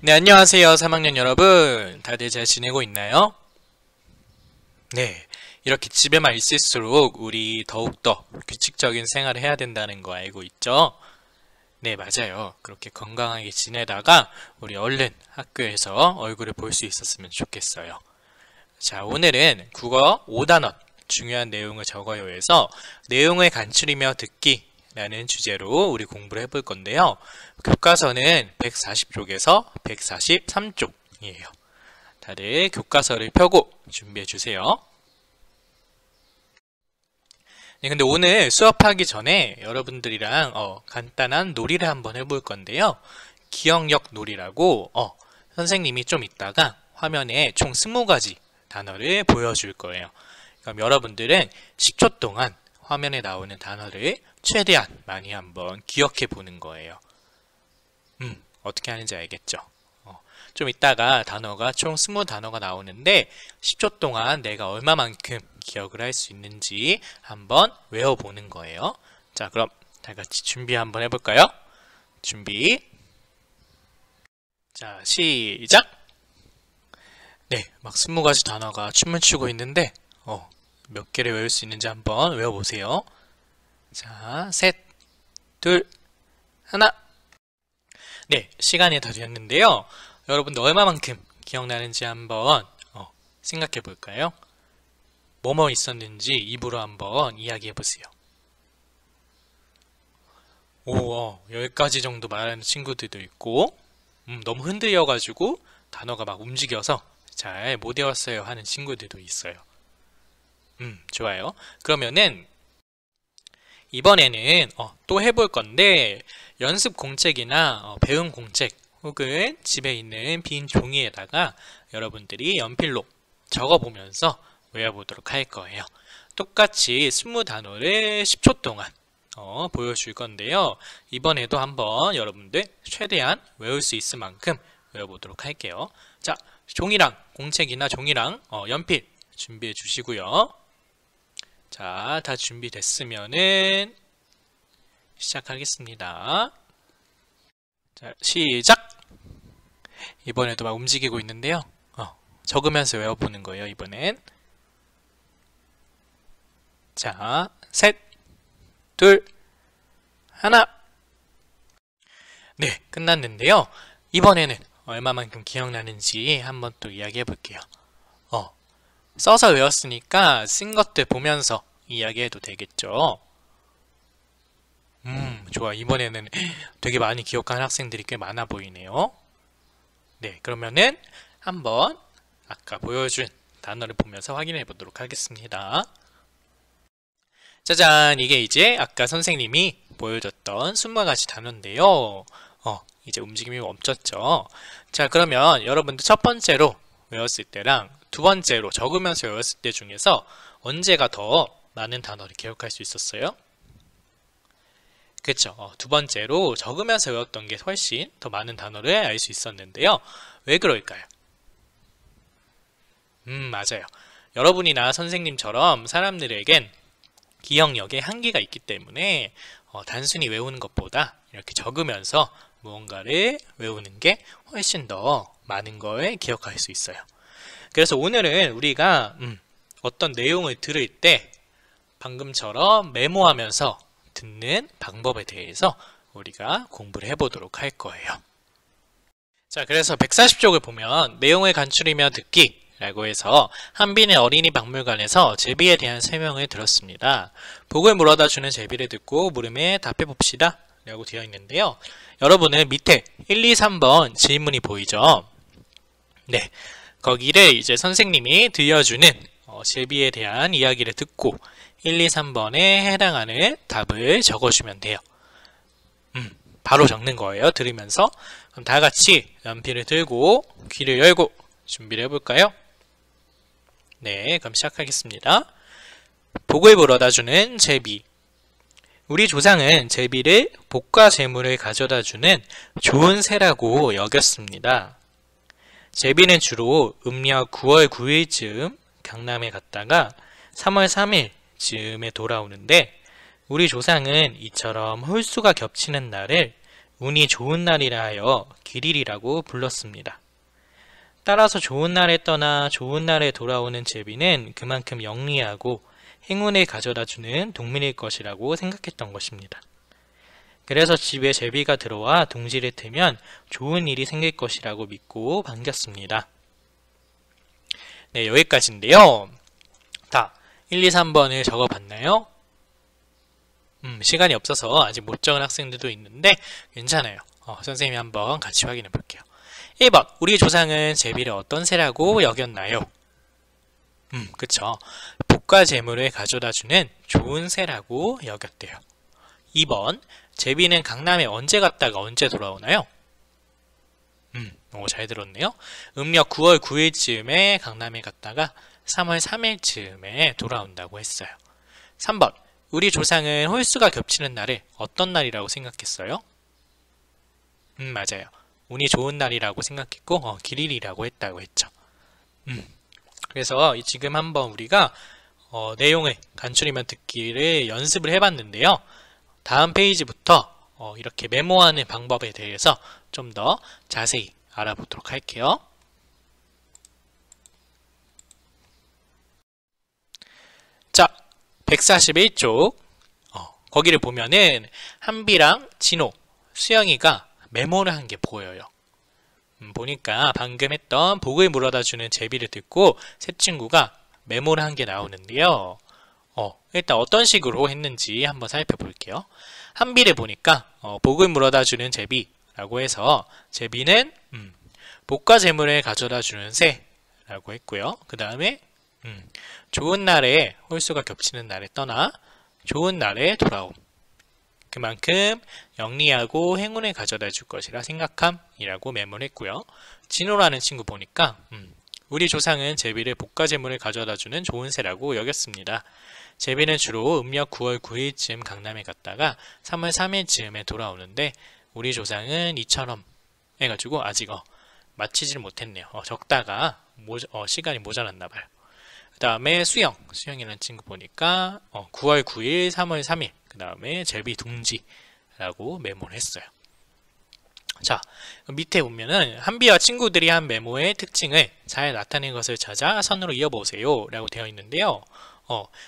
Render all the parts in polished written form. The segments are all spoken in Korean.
네, 안녕하세요. 3학년 여러분. 다들 잘 지내고 있나요? 네, 이렇게 집에만 있을수록 우리 더욱더 규칙적인 생활을 해야 된다는 거 알고 있죠? 네, 맞아요. 그렇게 건강하게 지내다가 우리 얼른 학교에서 얼굴을 볼 수 있었으면 좋겠어요. 자, 오늘은 국어 5단원 중요한 내용을 적어요에서 내용을 간추리며 듣기 라는 주제로 우리 공부를 해볼 건데요. 교과서는 140쪽에서 143쪽이에요. 다들 교과서를 펴고 준비해 주세요. 네, 근데 오늘 수업하기 전에 여러분들이랑 간단한 놀이를 한번 해볼 건데요. 기억력 놀이라고 선생님이 좀 이따가 화면에 총 20가지 단어를 보여줄 거예요. 그럼 여러분들은 10초 동안 화면에 나오는 단어를 최대한 많이 한번 기억해 보는 거예요. 어떻게 하는지 알겠죠? 좀 이따가 단어가 총 20단어가 나오는데 10초 동안 내가 얼마만큼 기억을 할 수 있는지 한번 외워보는 거예요. 자, 그럼 다 같이 준비 한번 해볼까요? 준비. 자, 시작! 네, 막 20가지 단어가 춤을 추고 있는데 몇 개를 외울 수 있는지 한번 외워보세요. 자, 셋, 둘, 하나. 네, 시간이 다 되었는데요. 여러분들 얼마만큼 기억나는지 한번 생각해 볼까요? 뭐뭐 있었는지 입으로 한번 이야기해 보세요. 오, 10가지 정도 말하는 친구들도 있고 너무 흔들려가지고 단어가 막 움직여서 잘 못 외웠어요 하는 친구들도 있어요. 좋아요. 그러면은 이번에는 또 해볼 건데 연습 공책이나 배운 공책 혹은 집에 있는 빈 종이에다가 여러분들이 연필로 적어보면서 외워보도록 할 거예요. 똑같이 20단어를 10초 동안 보여줄 건데요. 이번에도 한번 여러분들 최대한 외울 수 있을 만큼 외워보도록 할게요. 자, 종이랑 공책이나 종이랑 연필 준비해 주시고요. 자, 다 준비됐으면은 시작하겠습니다. 자, 시작! 이번에도 막 움직이고 있는데요. 적으면서 외워보는 거예요, 이번엔. 자, 셋, 둘, 하나. 네, 끝났는데요. 이번에는 얼마만큼 기억나는지 한번 또 이야기해 볼게요. 써서 외웠으니까 쓴 것들 보면서 이야기해도 되겠죠? 좋아. 이번에는 되게 많이 기억하는 학생들이 꽤 많아 보이네요. 네, 그러면은 한번 아까 보여준 단어를 보면서 확인해 보도록 하겠습니다. 짜잔! 이게 이제 아까 선생님이 보여줬던 20가지 단어인데요. 이제 움직임이 멈췄죠? 자, 그러면 여러분들 첫 번째로 외웠을 때랑 두 번째로 적으면서 외웠을 때 중에서 언제가 더 많은 단어를 기억할 수 있었어요? 그쵸? 두 번째로 적으면서 외웠던 게 훨씬 더 많은 단어를 알 수 있었는데요. 왜 그럴까요? 맞아요. 여러분이나 선생님처럼 사람들에겐 기억력에 한계가 있기 때문에 단순히 외우는 것보다 이렇게 적으면서 무언가를 외우는 게 훨씬 더 많은 걸 기억할 수 있어요. 그래서 오늘은 우리가 어떤 내용을 들을 때 방금처럼 메모하면서 듣는 방법에 대해서 우리가 공부를 해보도록 할 거예요. 자, 그래서 140쪽을 보면 내용을 간추리며 듣기 라고 해서 한빈의 어린이 박물관에서 제비에 대한 설명을 들었습니다. 복을 물어다 주는 제비를 듣고 물음에 답해 봅시다 라고 되어 있는데요. 여러분은 밑에 1, 2, 3번 질문이 보이죠? 네, 거기를 이제 선생님이 들려주는 제비에 대한 이야기를 듣고 1, 2, 3번에 해당하는 답을 적어주면 돼요. 바로 적는 거예요. 들으면서. 그럼 다 같이 연필을 들고 귀를 열고 준비를 해볼까요? 네, 그럼 시작하겠습니다. 복을 물어다주는 제비. 우리 조상은 제비를 복과 재물을 가져다주는 좋은 새라고 여겼습니다. 제비는 주로 음력 9월 9일쯤 강남에 갔다가 3월 3일 즈음에 돌아오는데 우리 조상은 이처럼 홀수가 겹치는 날을 운이 좋은 날이라 하여 길일이라고 불렀습니다. 따라서 좋은 날에 떠나 좋은 날에 돌아오는 제비는 그만큼 영리하고 행운을 가져다주는 동물일 것이라고 생각했던 것입니다. 그래서 집에 제비가 들어와 둥지를 트면 좋은 일이 생길 것이라고 믿고 반겼습니다. 네, 여기까지인데요. 다 1, 2, 3번을 적어봤나요? 시간이 없어서 아직 못 적은 학생들도 있는데 괜찮아요. 선생님이 한번 같이 확인해 볼게요. 1번, 우리 조상은 제비를 어떤 새라고 여겼나요? 그쵸. 복과 재물을 가져다주는 좋은 새라고 여겼대요. 2번, 제비는 강남에 언제 갔다가 언제 돌아오나요? 잘 들었네요. 음력 9월 9일쯤에 강남에 갔다가 3월 3일쯤에 돌아온다고 했어요. 3번, 우리 조상은 홀수가 겹치는 날을 어떤 날이라고 생각했어요? 맞아요. 운이 좋은 날이라고 생각했고 길일이라고 했다고 했죠. 그래서 지금 한번 우리가 내용을 간추리면 듣기를 연습을 해봤는데요. 다음 페이지부터 이렇게 메모하는 방법에 대해서 좀 더 자세히 알아보도록 할게요. 자, 141쪽 거기를 보면은 한비랑 진호, 수영이가 메모를 한 게 보여요. 보니까 방금 했던 복을 물어다주는 제비를 듣고 세 친구가 메모를 한 게 나오는데요. 일단 어떤 식으로 했는지 한번 살펴볼게요. 한비를 보니까 복을 물어다주는 제비라고 해서 제비는 복과 재물을 가져다주는 새라고 했고요. 그 다음에 좋은 날에 홀수가 겹치는 날에 떠나 좋은 날에 돌아옴. 그만큼 영리하고 행운을 가져다 줄 것이라 생각함이라고 메모를 했고요. 진호라는 친구 보니까 우리 조상은 제비를 복과 재물을 가져다 주는 좋은 새라고 여겼습니다. 제비는 주로 음력 9월 9일쯤 강남에 갔다가 3월 3일쯤에 돌아오는데 우리 조상은 이처럼 해가지고 아직 마치지를 못했네요. 적다가 시간이 모자랐나봐요. 그 다음에 수영이라는 친구 보니까 9월 9일, 3월 3일 그 다음에 제비 둥지라고 메모를 했어요. 자, 밑에 보면은 한비와 친구들이 한 메모의 특징을 잘 나타낸 것을 찾아 선으로 이어보세요 라고 되어 있는데요.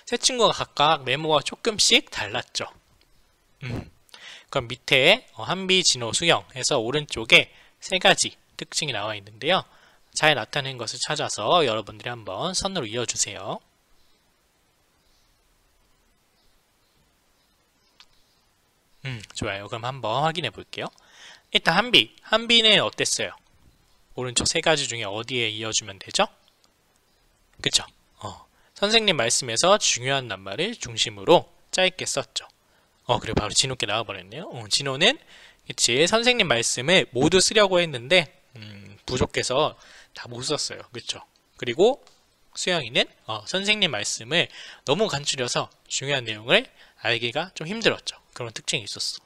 세 친구가 각각 메모가 조금씩 달랐죠. 그럼 밑에 한비, 진호, 수영 해서 오른쪽에 세 가지 특징이 나와 있는데요. 잘 나타낸 것을 찾아서 여러분들이 한번 선으로 이어주세요. 좋아요. 그럼 한번 확인해 볼게요. 일단 한비는 어땠어요? 오른쪽 세 가지 중에 어디에 이어주면 되죠? 그쵸? 선생님 말씀에서 중요한 낱말을 중심으로 짧게 썼죠. 그리고 바로 진호께 나와버렸네요. 진호는 그치, 선생님 말씀을 모두 쓰려고 했는데 부족해서 다 못 썼어요. 그쵸? 그리고 수영이는 선생님 말씀을 너무 간추려서 중요한 내용을 알기가 좀 힘들었죠. 그런 특징이 있었어.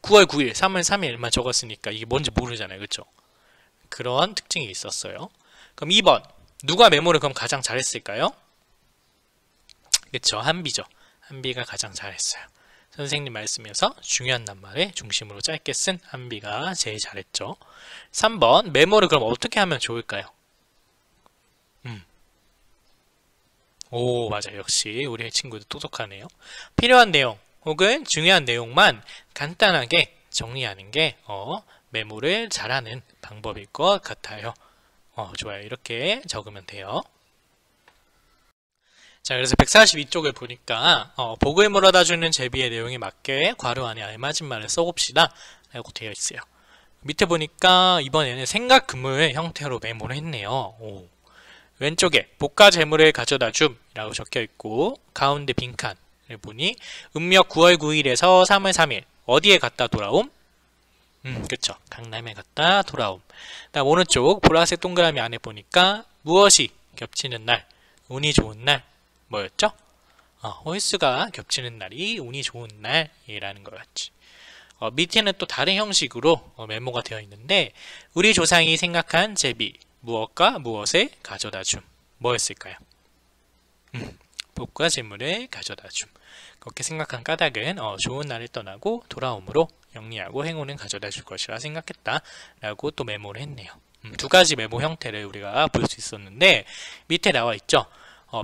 9월 9일, 3월 3일만 적었으니까 이게 뭔지 모르잖아요. 그쵸? 그런 특징이 있었어요. 그럼 2번 누가 메모를 그럼 가장 잘했을까요? 그쵸? 한비죠. 한비가 가장 잘했어요. 선생님 말씀에서 중요한 낱말을 중심으로 짧게 쓴 한비가 제일 잘했죠. 3번 메모를 그럼 어떻게 하면 좋을까요? 오, 맞아요. 역시 우리 친구들 똑똑하네요. 필요한 내용 혹은 중요한 내용만 간단하게 정리하는 게 메모를 잘하는 방법일 것 같아요. 좋아요. 이렇게 적으면 돼요. 자, 그래서 142쪽을 보니까 복을 물어다주는 제비의 내용에 맞게 괄호 안에 알맞은 말을 써봅시다 라고 되어 있어요. 밑에 보니까 이번에는 생각 금을 형태로 메모를 했네요. 왼쪽에 복과 재물을 가져다 줌 이라고 적혀 있고 가운데 빈칸을 보니 음력 9월 9일에서 3월 3일 어디에 갔다 돌아옴? 그쵸. 강남에 갔다 돌아옴. 다음 오른쪽 보라색 동그라미 안에 보니까 무엇이 겹치는 날, 운이 좋은 날 뭐였죠? 홀수가 겹치는 날이 운이 좋은 날이라는 거였지. 밑에는 또 다른 형식으로 메모가 되어 있는데 우리 조상이 생각한 제비 무엇과 무엇을 가져다 줌 뭐였을까요? 복과 재물을 가져다 줌. 그렇게 생각한 까닭은 좋은 날을 떠나고 돌아옴으로 영리하고 행운은 가져다 줄 것이라 생각했다 라고 또 메모를 했네요. 두 가지 메모 형태를 우리가 볼 수 있었는데 밑에 나와 있죠.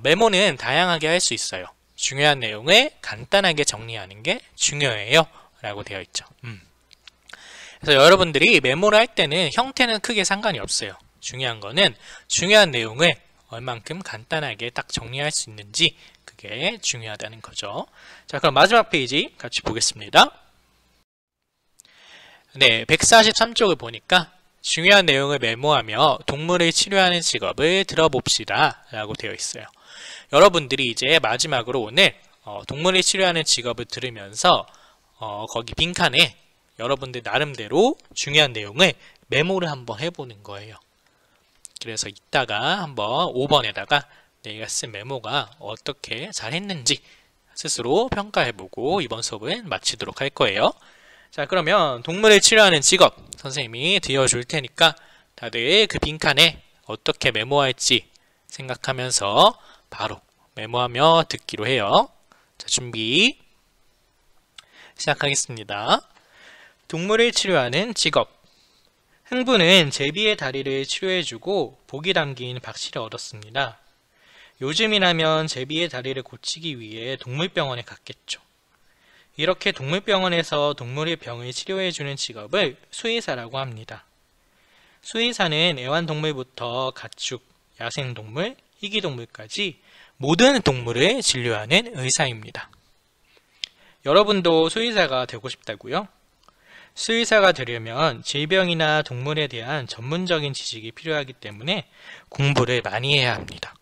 메모는 다양하게 할 수 있어요. 중요한 내용을 간단하게 정리하는 게 중요해요 라고 되어 있죠. 그래서 여러분들이 메모를 할 때는 형태는 크게 상관이 없어요. 중요한 거는 중요한 내용을 얼만큼 간단하게 딱 정리할 수 있는지, 그게 중요하다는 거죠. 자, 그럼 마지막 페이지 같이 보겠습니다. 네, 143쪽을 보니까 중요한 내용을 메모하며 동물을 치료하는 직업을 들어봅시다 라고 되어 있어요. 여러분들이 이제 마지막으로 오늘 동물을 치료하는 직업을 들으면서 거기 빈칸에 여러분들 나름대로 중요한 내용을 메모를 한번 해보는 거예요. 그래서 이따가 한번 5번에다가 내가 쓴 메모가 어떻게 잘했는지 스스로 평가해보고 이번 수업은 마치도록 할 거예요. 자, 그러면 동물을 치료하는 직업 선생님이 들려줄 테니까 다들 그 빈칸에 어떻게 메모할지 생각하면서 바로 메모하며 듣기로 해요. 자, 준비 시작하겠습니다. 동물을 치료하는 직업. 흥부는 제비의 다리를 치료해주고 복이 담긴 박씨를 얻었습니다. 요즘이라면 제비의 다리를 고치기 위해 동물병원에 갔겠죠. 이렇게 동물병원에서 동물의 병을 치료해주는 직업을 수의사라고 합니다. 수의사는 애완동물부터 가축, 야생동물, 희귀동물까지 모든 동물을 진료하는 의사입니다. 여러분도 수의사가 되고 싶다고요? 수의사가 되려면 질병이나 동물에 대한 전문적인 지식이 필요하기 때문에 공부를 많이 해야 합니다.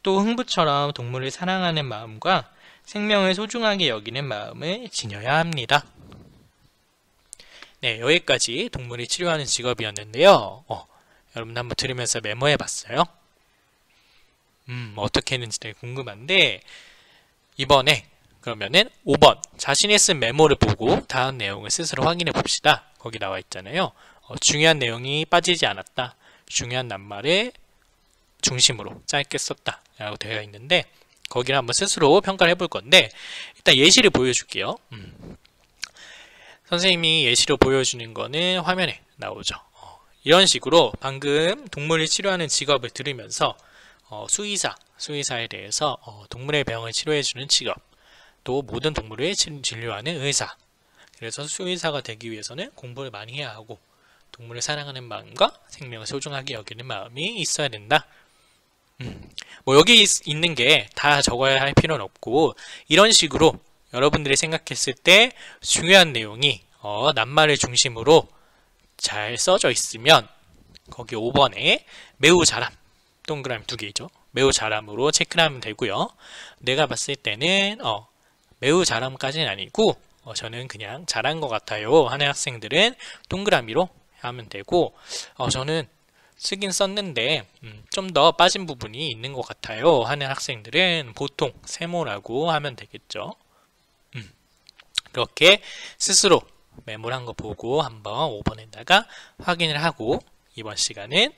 또 흥부처럼 동물을 사랑하는 마음과 생명을 소중하게 여기는 마음을 지녀야 합니다. 네, 여기까지 동물을 치료하는 직업이었는데요. 여러분 한번 들으면서 메모해 봤어요? 어떻게 했는지 되게 궁금한데, 이번에 그러면은 5번 자신이 쓴 메모를 보고 다음 내용을 스스로 확인해 봅시다. 거기 나와 있잖아요. 중요한 내용이 빠지지 않았다. 중요한 낱말을 중심으로 짧게 썼다 라고 되어 있는데, 거기를 한번 스스로 평가를 해볼 건데, 일단 예시를 보여줄게요. 선생님이 예시로 보여주는 거는 화면에 나오죠. 이런 식으로 방금 동물을 치료하는 직업을 들으면서 수의사에 대해서 동물의 병을 치료해주는 직업, 또 모든 동물을 진료하는 의사, 그래서 수의사가 되기 위해서는 공부를 많이 해야 하고 동물을 사랑하는 마음과 생명을 소중하게 여기는 마음이 있어야 된다. 뭐 여기 있는 게 다 적어야 할 필요는 없고, 이런 식으로 여러분들이 생각했을 때 중요한 내용이 낱말을 중심으로 잘 써져 있으면 거기 5번에 매우 잘함, 동그라미 2개죠. 매우 잘함으로 체크를 하면 되고요. 내가 봤을 때는 매우 잘함까지는 아니고 저는 그냥 잘한 것 같아요 하는 학생들은 동그라미로 하면 되고, 저는 쓰긴 썼는데 좀 더 빠진 부분이 있는 것 같아요 하는 학생들은 보통 세모라고 하면 되겠죠. 그렇게 스스로 메모를 한 거 보고 한번 5번에다가 확인을 하고 이번 시간은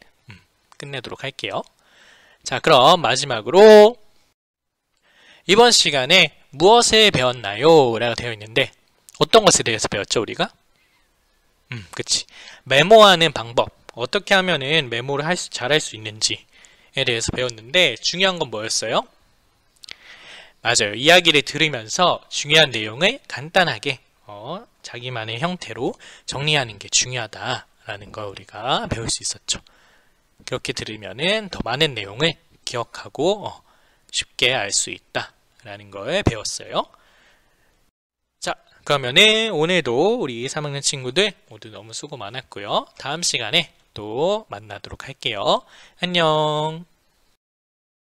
끝내도록 할게요. 자, 그럼 마지막으로 이번 시간에 무엇을 배웠나요? 라고 되어 있는데, 어떤 것에 대해서 배웠죠 우리가? 그치. 메모하는 방법, 어떻게 하면은 메모를 잘할 수 있는지에 대해서 배웠는데, 중요한 건 뭐였어요? 맞아요. 이야기를 들으면서 중요한 내용을 간단하게 자기만의 형태로 정리하는 게 중요하다라는 걸 우리가 배울 수 있었죠. 그렇게 들으면은 더 많은 내용을 기억하고 쉽게 알 수 있다라는 걸 배웠어요. 자, 그러면은 오늘도 우리 3학년 친구들 모두 너무 수고 많았고요. 다음 시간에 또 만나도록 할게요. 안녕.